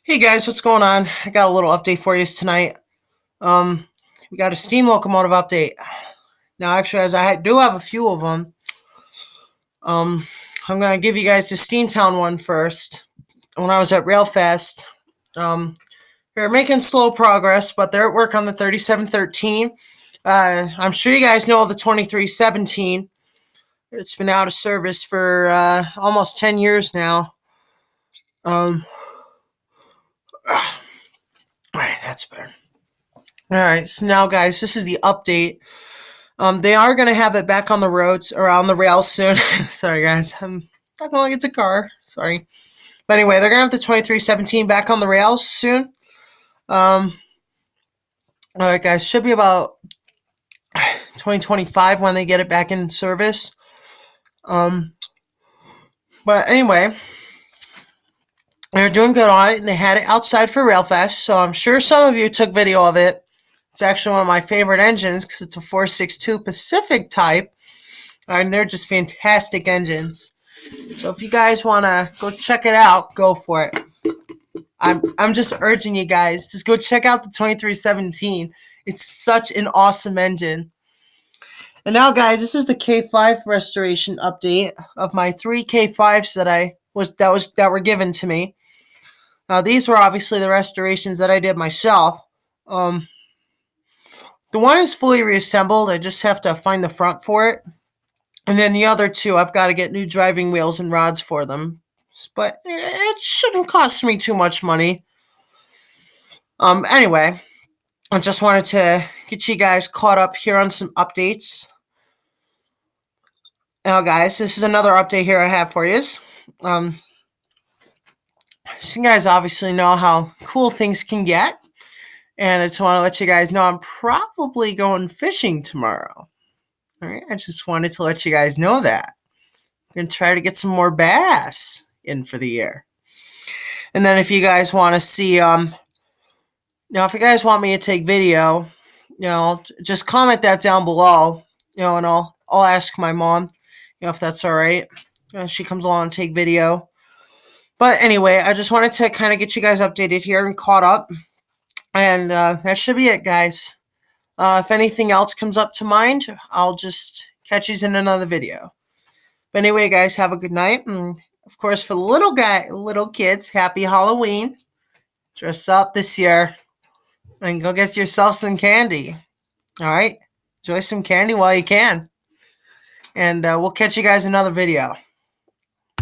Hey guys, what's going on? I got a little update for you tonight. Um, we got a steam locomotive update. Now, actually, as I do have a few of them, um, I'm gonna give you guys the Steamtown one first. When I was at Railfast, um, they're making slow progress, but they're at work on the 3713. I'm sure you guys know the 2317. It's been out of service for almost 10 years now. Um, all right, that's better. All right, so now, guys, this is the update. They are going to have it back on the roads or on the rails soon. Sorry, guys. I'm talking like it's a car. Sorry. But anyway, they're going to have the 2317 back on the rails soon. All right, guys. Should be about 2025 when they get it back in service. But anyway, they're doing good on it, and they had it outside for Railfest, so I'm sure some of you took video of it. It's actually one of my favorite engines because it's a 462 Pacific type, and they're just fantastic engines. So if you guys want to go check it out, go for it. I'm just urging you guys, just go check out the 2317. It's such an awesome engine. And now, guys, this is the K5 restoration update of my 3K5s that were given to me. Now, these were obviously the restorations that I did myself. The one is fully reassembled. I just have to find the front for it. And then the other two, I've got to get new driving wheels and rods for them. But it shouldn't cost me too much money. Anyway, I just wanted to get you guys caught up here on some updates. Now, guys, this is another update here I have for you. So you guys obviously know how cool things can get. And I just want to let you guys know I'm probably going fishing tomorrow. All right, I just wanted to let you guys know that. I'm going to try to get some more bass in for the year. And then if you guys want to see, if you guys want me to take video, just comment that down below, and I'll ask my mom, if that's all right. She comes along and take video. But anyway, I just wanted to kind of get you guys updated here and caught up. And that should be it, guys. If anything else comes up to mind, I'll just catch you in another video. But anyway, guys, have a good night. And of course, for the little kids, happy Halloween. Dress up this year and go get yourself some candy. All right? Enjoy some candy while you can. And we'll catch you guys in another video.